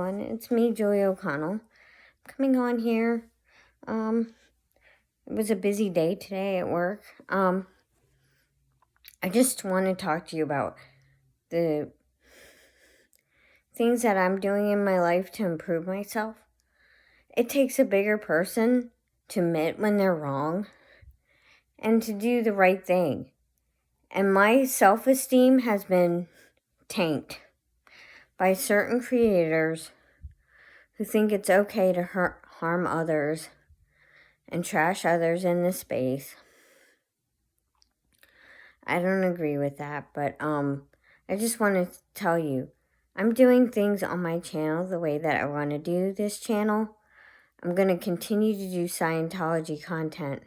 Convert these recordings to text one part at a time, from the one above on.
everyone. It's me, Joy O'Connell, coming on here. It was a busy day today at work. I just want to talk to you about the things that I'm doing in my life to improve myself. It takes a bigger person to admit when they're wrong and to do the right thing. And my self-esteem has been tanked by certain creators who think it's okay to harm others and trash others in this space. I don't agree with that, but I just want to tell you, I'm doing things on my channel the way that I want to do this channel. I'm going to continue to do Scientology content,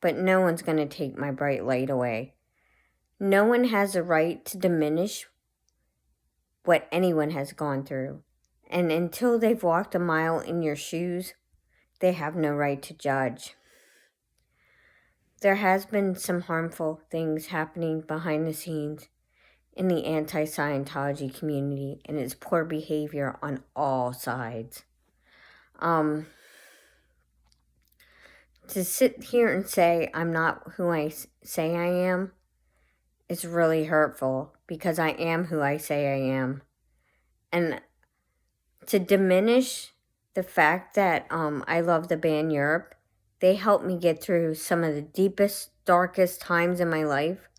but no one's going to take my bright light away. No one has a right to diminish what anyone has gone through. And until they've walked a mile in your shoes, they have no right to judge. There has been some harmful things happening behind the scenes in the anti-Scientology community, and it's poor behavior on all sides. To sit here and say I'm not who I say I am is really hurtful, because I am who I say I am. And to diminish the fact that I love the band Europe, they helped me get through some of the deepest, darkest times in my life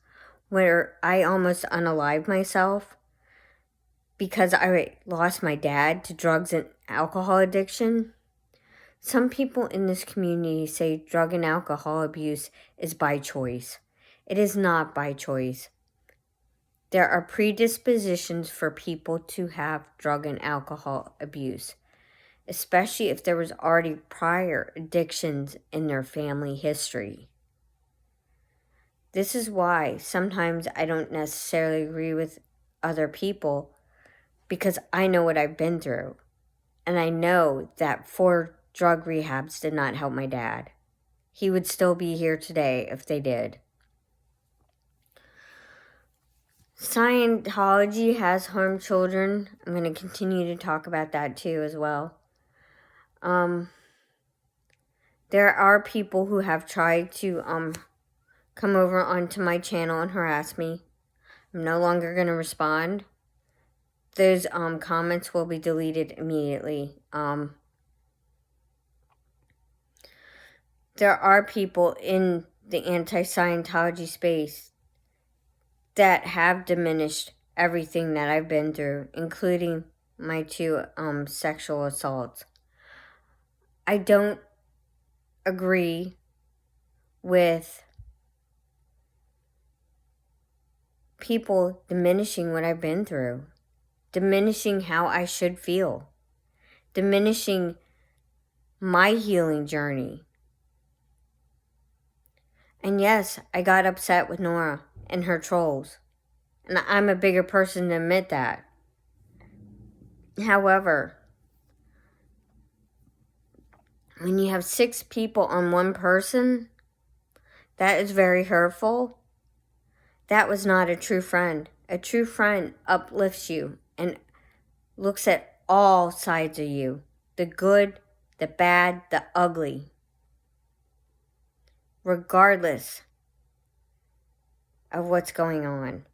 where I almost unalived myself because I lost my dad to drugs and alcohol addiction. Some people in this community say drug and alcohol abuse is by choice. It is not by choice. There are predispositions for people to have drug and alcohol abuse, especially if there was already prior addictions in their family history. This is why sometimes I don't necessarily agree with other people, because I know what I've been through. And I know that 4 drug rehabs did not help my dad. He would still be here today if they did. Scientology has harmed children. I'm going to continue to talk about that too as well. There are people who have tried to come over onto my channel and harass me. I'm no longer going to respond. Those comments will be deleted immediately. There are people in the anti-Scientology space that have diminished everything that I've been through, including my 2 sexual assaults. I don't agree with people diminishing what I've been through, diminishing how I should feel, diminishing my healing journey. And yes, I got upset with Nora and her trolls, and I'm a bigger person to admit that. However, when you have 6 people on one person, that is very hurtful. That was not a true friend. A true friend uplifts you and looks at all sides of you, the good, the bad, the ugly, regardless of what's going on.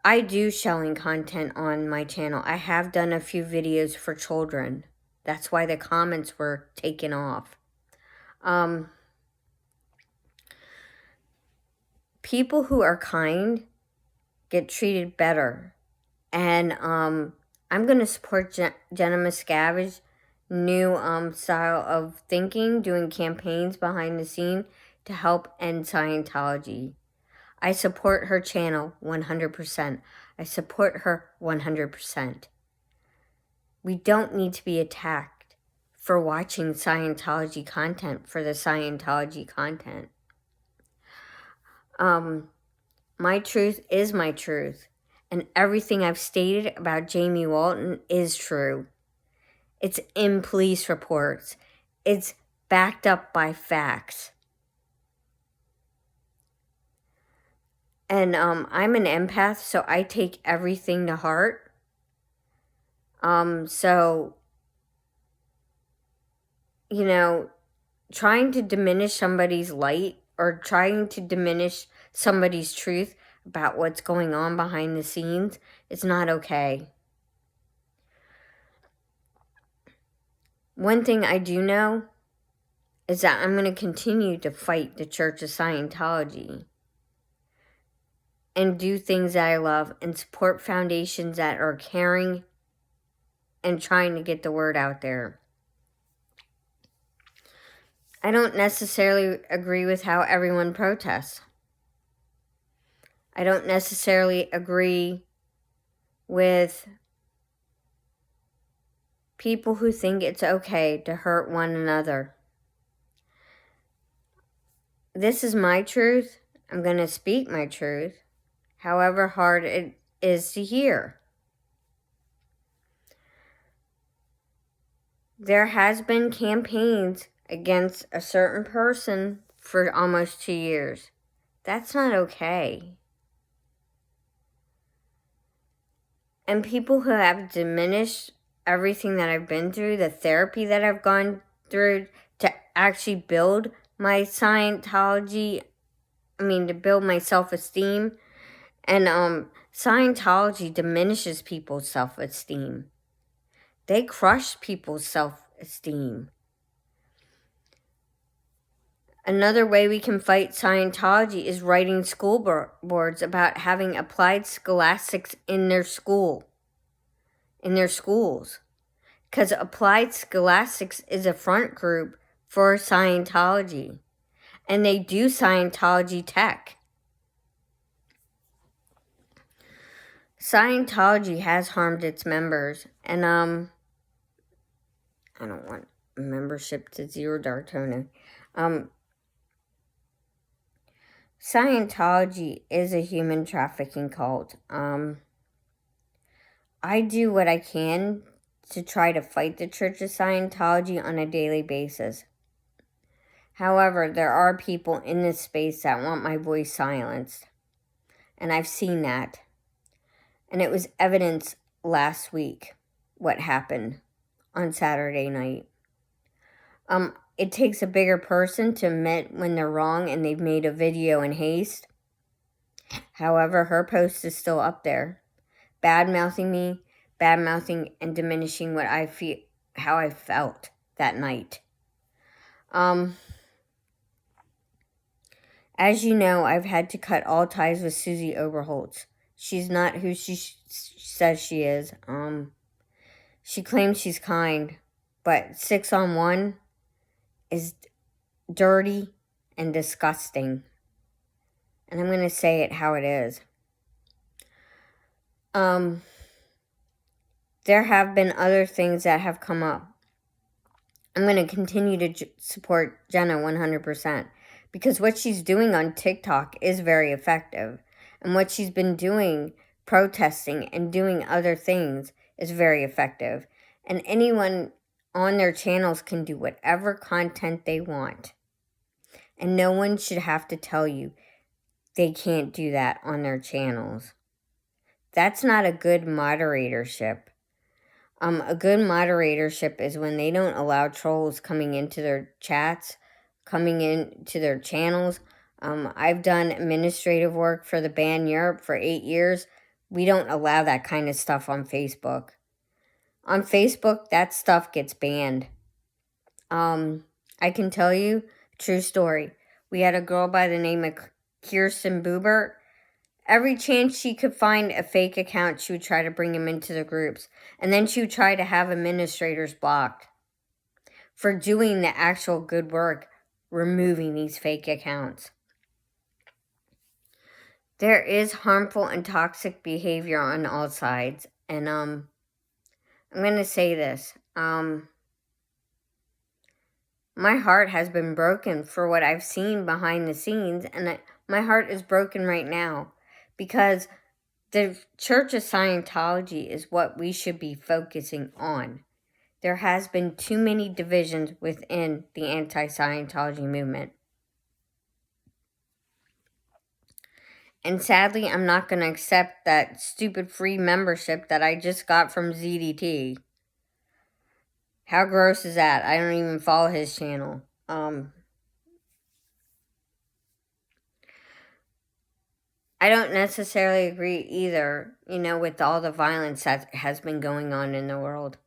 I do showing content on my channel. I have done a few videos for children. That's why the comments were taken off. People who are kind get treated better. And I'm going to support Jenna Miscavige's new style of thinking, doing campaigns behind the scene to help end Scientology. I support her channel 100%. I support her 100%. We don't need to be attacked for watching Scientology content for the Scientology content. My truth is my truth, and everything I've stated about Jamie Walton is true. It's in police reports. It's backed up by facts. And I'm an empath, so I take everything to heart. So, trying to diminish somebody's light or trying to diminish somebody's truth about what's going on behind the scenes is not okay. One thing I do know is that I'm going to continue to fight the Church of Scientology and do things that I love and support foundations that are caring and trying to get the word out there. I don't necessarily agree with how everyone protests. I don't necessarily agree with people who think it's okay to hurt one another. This is my truth. I'm going to speak my truth, however hard it is to hear. There has been campaigns against a certain person for almost 2 years. That's not okay. And people who have diminished everything that I've been through, the therapy that I've gone through to actually build my Scientology, to build my self-esteem. And Scientology diminishes people's self-esteem. They crush people's self-esteem. Another way we can fight Scientology is writing school boards about having applied scholastics in their schools. Because applied scholastics is a front group for Scientology. And they do Scientology tech. Scientology has harmed its members. And I don't want membership to zero Dartona. Scientology is a human trafficking cult. I do what I can to try to fight the Church of Scientology on a daily basis. However, there are people in this space that want my voice silenced. And I've seen that. And it was evidence last week what happened on Saturday night. It takes a bigger person to admit when they're wrong and they've made a video in haste. However, her post is still up there. Bad-mouthing me, bad-mouthing and diminishing what I feel, how I felt that night. As you know, I've had to cut all ties with Susie Oberholtz. She's not who she says she is. She claims she's kind, but 6-on-1 is dirty and disgusting. And I'm going to say it how it is. There have been other things that have come up. I'm going to continue to support Jenna 100% because what she's doing on TikTok is very effective. And what she's been doing, protesting and doing other things, is very effective. And anyone on their channels can do whatever content they want. And no one should have to tell you they can't do that on their channels. That's not a good moderatorship. A good moderatorship is when they don't allow trolls coming into their chats, coming into their channels. I've done administrative work for the Ban Europe for 8 years. We don't allow that kind of stuff on Facebook. On Facebook, that stuff gets banned. I can tell you, true story. We had a girl by the name of Kirsten Bubert. Every chance she could find a fake account, she would try to bring him into the groups. And then she would try to have administrators blocked for doing the actual good work, removing these fake accounts. There is harmful and toxic behavior on all sides. And I'm going to say this. My heart has been broken for what I've seen behind the scenes. And my heart is broken right now. Because the Church of Scientology is what we should be focusing on. There has been too many divisions within the anti-Scientology movement. And sadly, I'm not going to accept that stupid free membership that I just got from ZDT. How gross is that? I don't even follow his channel. I don't necessarily agree either, with all the violence that has been going on in the world.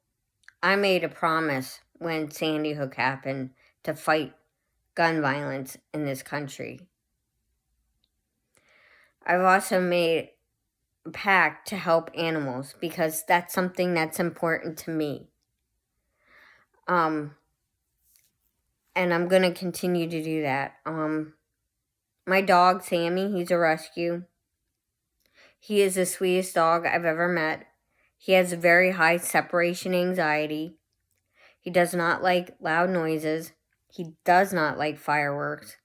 I made a promise when Sandy Hook happened to fight gun violence in this country. I've also made a pact to help animals because that's something that's important to me. And I'm going to continue to do that. My dog, Sammy, he's a rescue. He is the sweetest dog I've ever met. He has very high separation anxiety. He does not like loud noises. He does not like fireworks.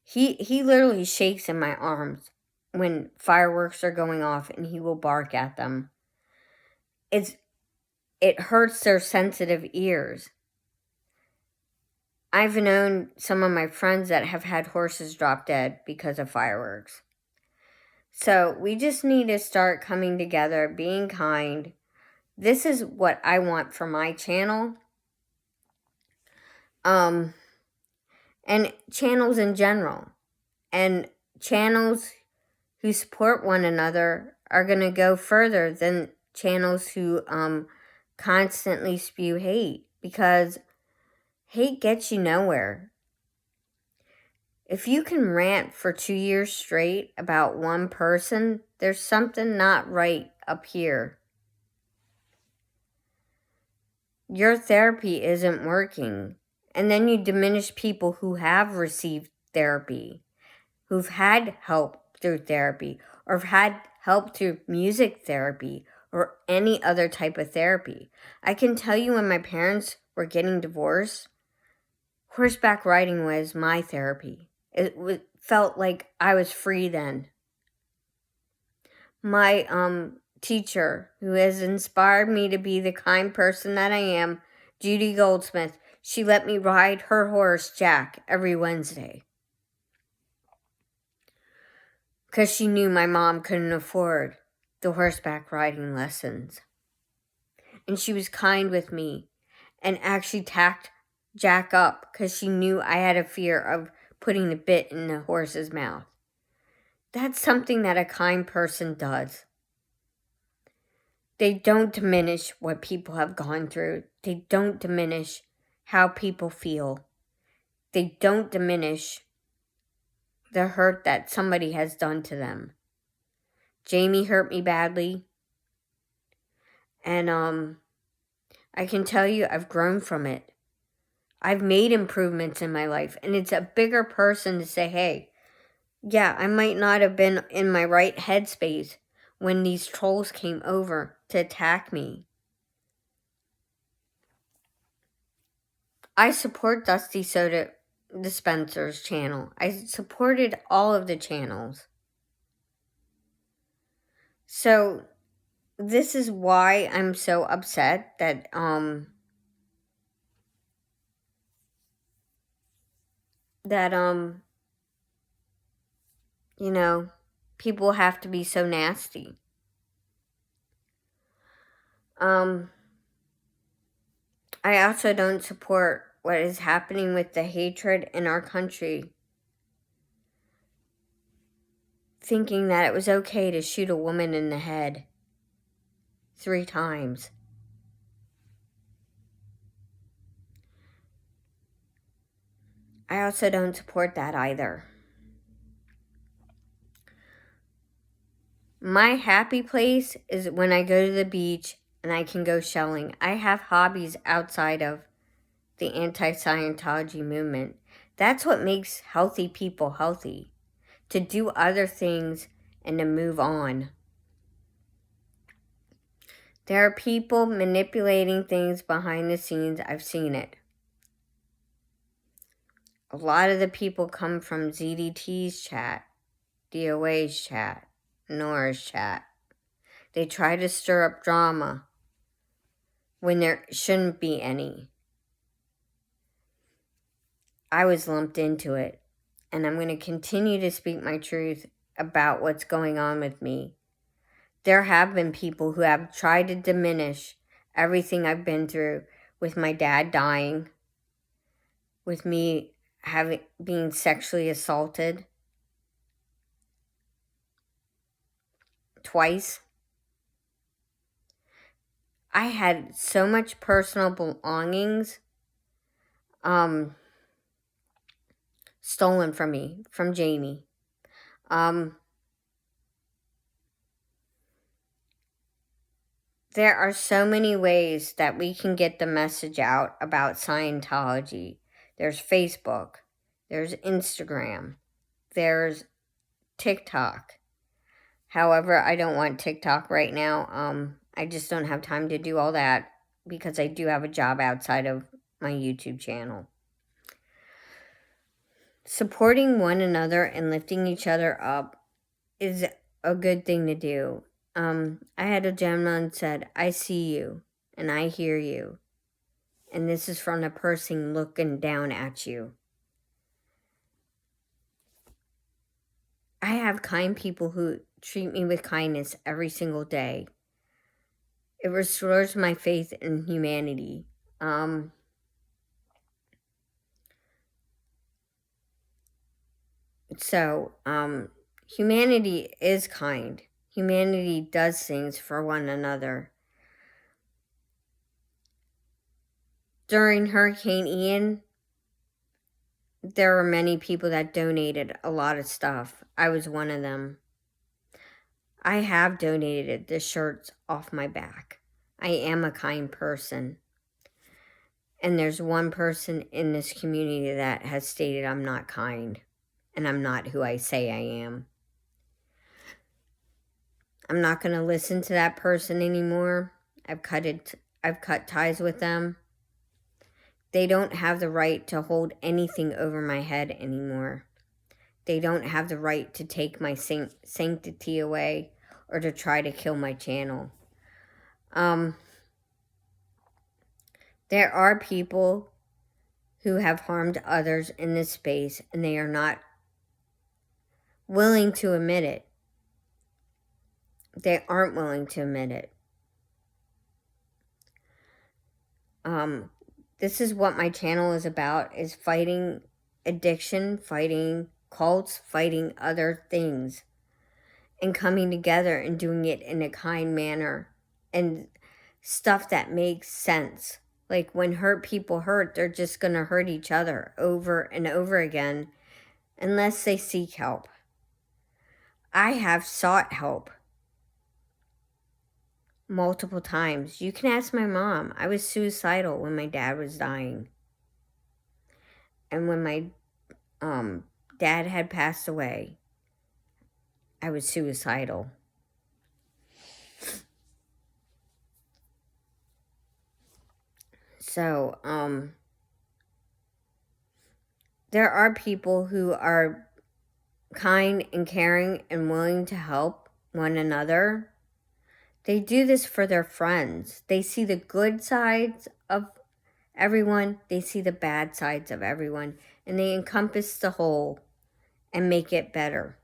He literally shakes in my arms when fireworks are going off, and he will bark at them. It hurts their sensitive ears. I've known some of my friends that have had horses drop dead because of fireworks. So we just need to start coming together, being kind. This is what I want for my channel. And channels in general. And channels who support one another are going to go further than channels who constantly spew hate, because hate gets you nowhere. If you can rant for 2 years straight about one person, there's something not right up here. Your therapy isn't working. And then you diminish people who have received therapy, who've had help through therapy, or have had help through music therapy, or any other type of therapy. I can tell you, when my parents were getting divorced, horseback riding was my therapy. It felt like I was free then. My teacher, who has inspired me to be the kind person that I am, Judy Goldsmith, she let me ride her horse, Jack, every Wednesday. Because she knew my mom couldn't afford the horseback riding lessons. And she was kind with me and actually tacked Jack up because she knew I had a fear of putting the bit in the horse's mouth. That's something that a kind person does. They don't diminish what people have gone through. They don't diminish how people feel. They don't diminish the hurt that somebody has done to them. Jamie hurt me badly. And I can tell you, I've grown from it. I've made improvements in my life. And it's a bigger person to say, hey, yeah, I might not have been in my right headspace when these trolls came over to attack me. I support Dusty Soda Dispenser's channel. I supported all of the channels. So this is why I'm so upset that people have to be so nasty. I also don't support what is happening with the hatred in our country. Thinking that it was okay to shoot a woman in the head 3 times. I also don't support that either. My happy place is when I go to the beach and I can go shelling. I have hobbies outside of the anti-Scientology movement. That's what makes healthy people healthy. To do other things and to move on. There are people manipulating things behind the scenes. I've seen it. A lot of the people come from ZDT's chat, DOA's chat, Nora's chat. They try to stir up drama when there shouldn't be any. I was lumped into it, and I'm going to continue to speak my truth about what's going on with me. There have been people who have tried to diminish everything I've been through, with my dad dying, with me being sexually assaulted twice. I had so much personal belongings stolen from me, from Jamie. There are so many ways that we can get the message out about Scientology. There's Facebook, there's Instagram, there's TikTok. However, I don't want TikTok right now. I just don't have time to do all that because I do have a job outside of my YouTube channel. Supporting one another and lifting each other up is a good thing to do. I had a gentleman said, "I see you and I hear you." And this is from the person looking down at you. I have kind people who treat me with kindness every single day. It restores my faith in humanity. Humanity is kind. Humanity does things for one another. During Hurricane Ian, there were many people that donated a lot of stuff. I was one of them. I have donated the shirts off my back. I am a kind person. And there's one person in this community that has stated I'm not kind. And I'm not who I say I am. I'm not going to listen to that person anymore. I've cut ties with them. They don't have the right to hold anything over my head anymore. They don't have the right to take my sanctity away or to try to kill my channel. There are people who have harmed others in this space, and they are not willing to admit it. They aren't willing to admit it. This is what my channel is about, is fighting addiction, fighting cults, fighting other things, and coming together and doing it in a kind manner and stuff that makes sense. Like when hurt people hurt, they're just going to hurt each other over and over again unless they seek help. I have sought help multiple times. You can ask my mom. I was suicidal when my dad was dying. And when my dad had passed away, I was suicidal. So, there are people who are kind and caring and willing to help one another. They do this for their friends. They see the good sides of everyone. They see the bad sides of everyone. And they encompass the whole and make it better.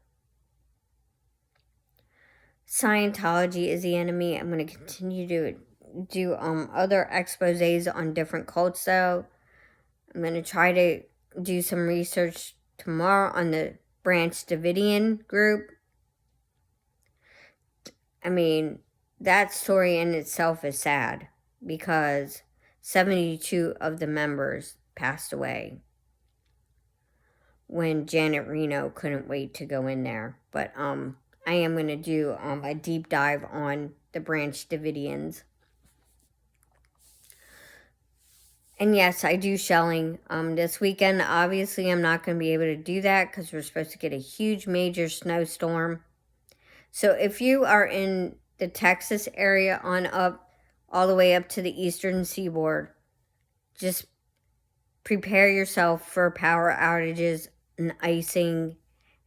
Scientology is the enemy. I'm going to continue to do other exposés on different cults, though. I'm going to try to do some research tomorrow on the Branch Davidian group. I mean, that story in itself is sad because 72 of the members passed away when Janet Reno couldn't wait to go in there. But I am going to do a deep dive on the Branch Davidians. And yes, I do shelling this weekend. Obviously, I'm not going to be able to do that because we're supposed to get a huge major snowstorm. So if you are in the Texas area on up, all the way up to the eastern seaboard, just prepare yourself for power outages and icing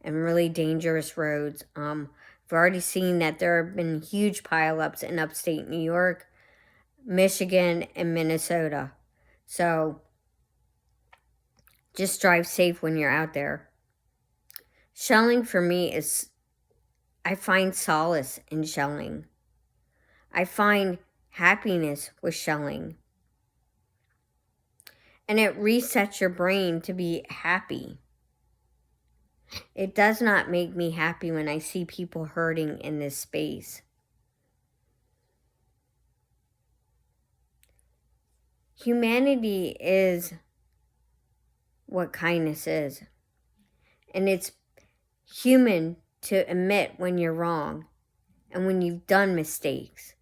and really dangerous roads. I've already seen that there have been huge pileups in upstate New York, Michigan, and Minnesota. So just drive safe when you're out there. Shelling for me is I find solace in shelling. I find happiness with shelling. And it resets your brain to be happy. It does not make me happy when I see people hurting in this space. Humanity is what kindness is. And it's human to admit when you're wrong and when you've done mistakes.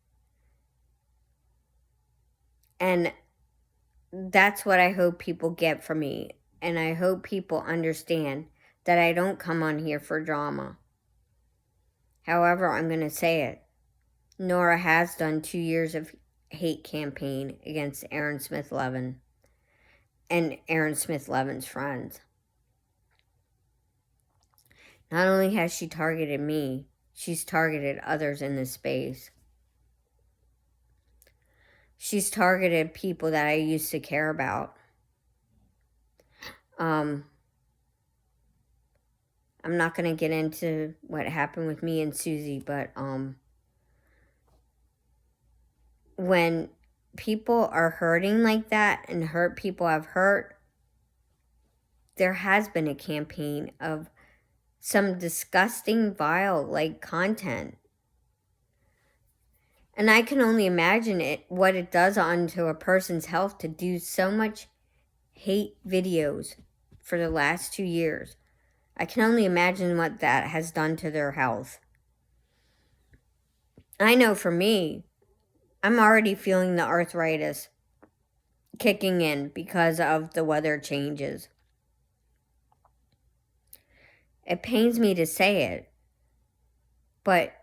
And that's what I hope people get from me. And I hope people understand that I don't come on here for drama. However, I'm going to say it. Nora has done 2 years of hate campaign against Aaron Smith Levin and Aaron Smith Levin's friends. Not only has she targeted me, she's targeted others in this space. She's targeted people that I used to care about. I'm not going to get into what happened with me and Susie, but when people are hurting like that and hurt people I've hurt, there has been a campaign of some disgusting, vile, content. And I can only imagine what it does onto a person's health to do so much hate videos for the last 2 years. I can only imagine what that has done to their health. I know for me, I'm already feeling the arthritis kicking in because of the weather changes. It pains me to say it, but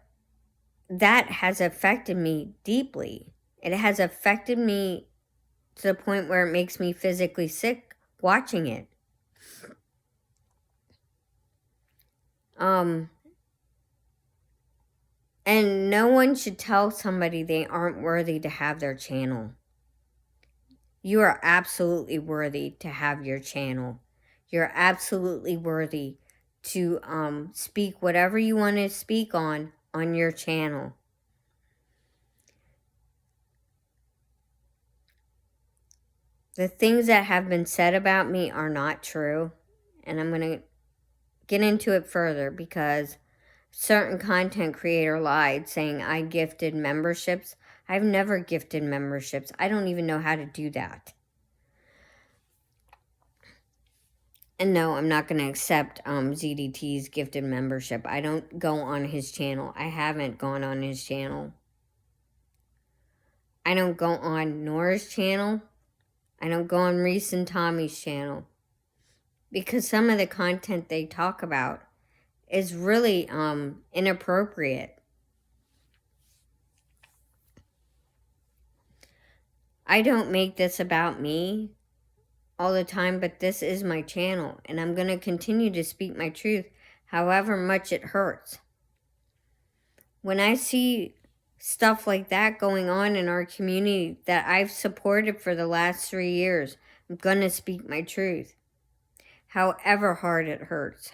that has affected me deeply. It has affected me to the point where it makes me physically sick watching it. And no one should tell somebody they aren't worthy to have their channel. You are absolutely worthy to have your channel. You're absolutely worthy to speak whatever you want to speak on your channel. The things that have been said about me are not true, and I'm going to get into it further because certain content creator lied saying I gifted memberships. I've never gifted memberships. I don't even know how to do that. And no, I'm not going to accept ZDT's gifted membership. I don't go on his channel. I haven't gone on his channel. I don't go on Nora's channel. I don't go on Reese and Tommy's channel. Because some of the content they talk about is really inappropriate. I don't make this about me all the time, but this is my channel, and I'm going to continue to speak my truth, however much it hurts. When I see stuff like that going on in our community that I've supported for the last 3 years, I'm going to speak my truth, however hard it hurts.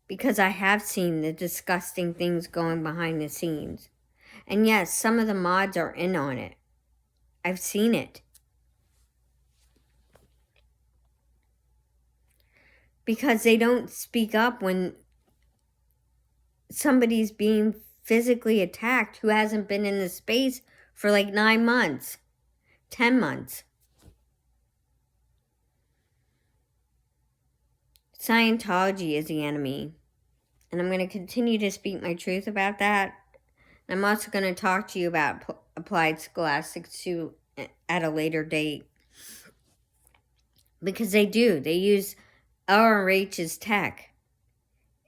Because I have seen the disgusting things going behind the scenes. And yes, some of the mods are in on it. I've seen it. Because they don't speak up when somebody's being physically attacked who hasn't been in the space for 9 months, 10 months. Scientology is the enemy. And I'm going to continue to speak my truth about that. And I'm also going to talk to you about Applied Scholastics too at a later date. Because they do. They use RRH's tech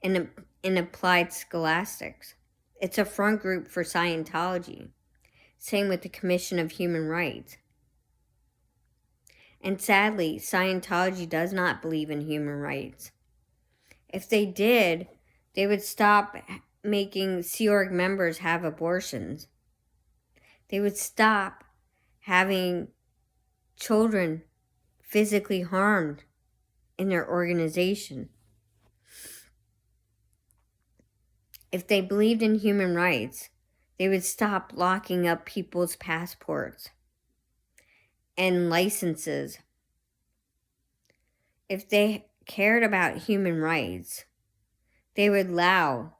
in Applied Scholastics. It's a front group for Scientology. Same with the Commission of Human Rights. And sadly, Scientology does not believe in human rights. If they did, they would stop making Sea Org members have abortions. They would stop having children physically harmed in their organization. If they believed in human rights, they would stop locking up people's passports and licenses. If they cared about human rights, they would allow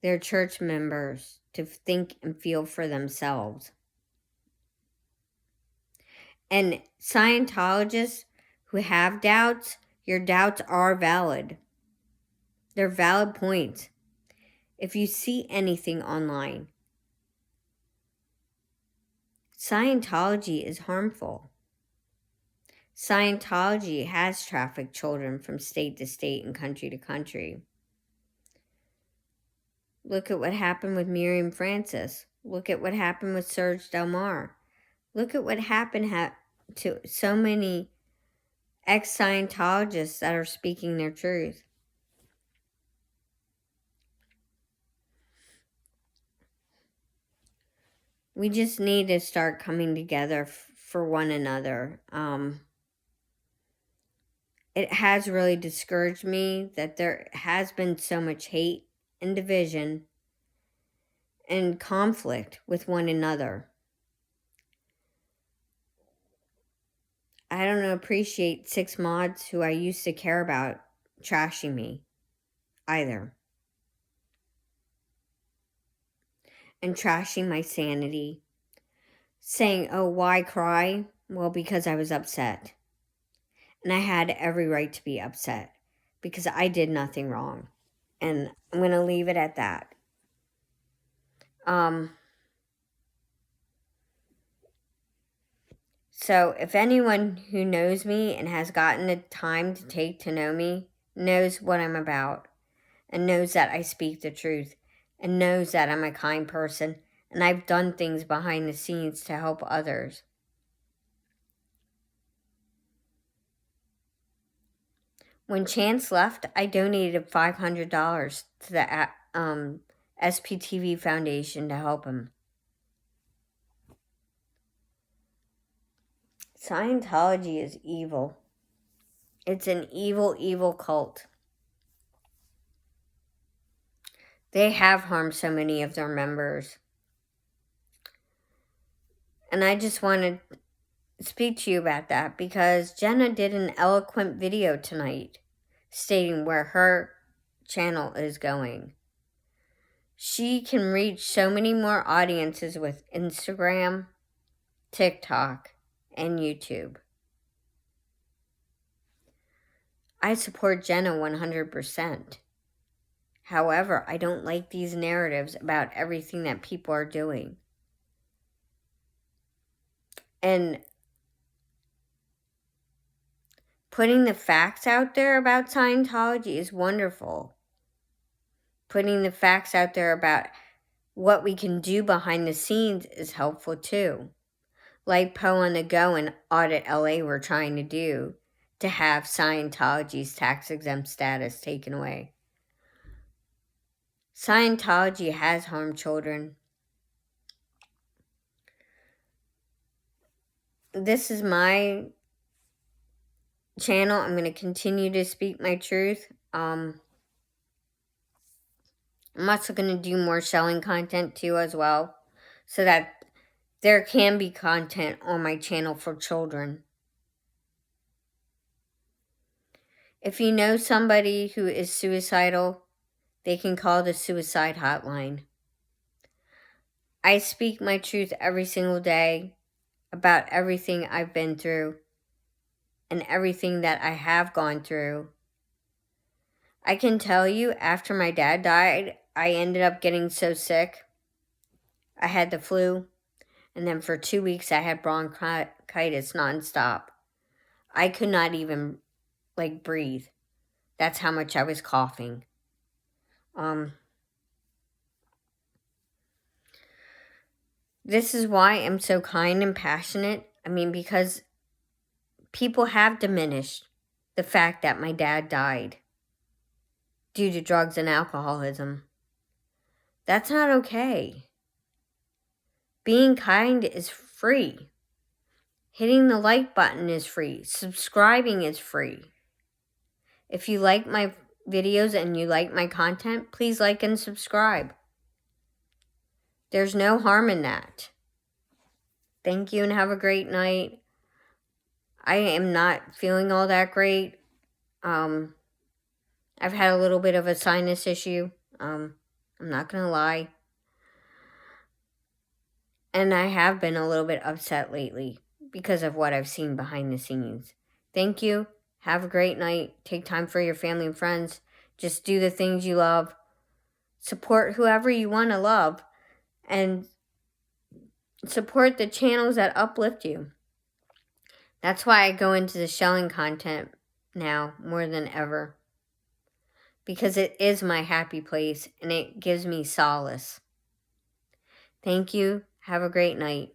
their church members to think and feel for themselves. And Scientologists who have doubts, your doubts are valid. They're valid points. If you see anything online, Scientology is harmful. Scientology has trafficked children from state to state and country to country. Look at what happened with Miriam Francis. Look at what happened with Serge Delmar. Look at what happened to so many ex-Scientologists that are speaking their truth. We just need to start coming together for one another. It has really discouraged me that there has been so much hate and division and conflict with one another. I don't appreciate 6 mods who I used to care about trashing me either. And trashing my sanity. Saying, oh, why cry? Well, because I was upset. And I had every right to be upset because I did nothing wrong. And I'm going to leave it at that. So if anyone who knows me and has gotten the time to take to know me knows what I'm about and knows that I speak the truth and knows that I'm a kind person and I've done things behind the scenes to help others. When Chance left, I donated $500 to the SPTV Foundation to help him. Scientology is evil. It's an evil, evil cult. They have harmed so many of their members. And I just want to speak to you about that because Jenna did an eloquent video tonight stating where her channel is going. She can reach so many more audiences with Instagram, TikTok, and YouTube. I support Jenna 100%. However, I don't like these narratives about everything that people are doing. And putting the facts out there about Scientology is wonderful. Putting the facts out there about what we can do behind the scenes is helpful too. Like Poe on the Go and Audit LA were trying to do to have Scientology's tax-exempt status taken away. Scientology has harmed children. This is my channel. I'm going to continue to speak my truth. I'm also going to do more selling content too as well, so that there can be content on my channel for children. If you know somebody who is suicidal, they can call the suicide hotline. I speak my truth every single day about everything I've been through and everything that I have gone through. I can tell you, after my dad died, I ended up getting so sick. I had the flu, and then for 2 weeks I had bronchitis nonstop. I could not even, breathe. That's how much I was coughing. This is why I'm so kind and passionate. Because people have diminished the fact that my dad died due to drugs and alcoholism. That's not okay. Being kind is free. Hitting the like button is free. Subscribing is free. If you like my videos and you like my content, please like and subscribe. There's no harm in that. Thank you and have a great night. I am not feeling all that great. I've had a little bit of a sinus issue. I'm not going to lie. And I have been a little bit upset lately because of what I've seen behind the scenes. Thank you. Have a great night. Take time for your family and friends. Just do the things you love. Support whoever you want to love. And support the channels that uplift you. That's why I go into the shelling content now more than ever. Because it is my happy place and it gives me solace. Thank you. Have a great night.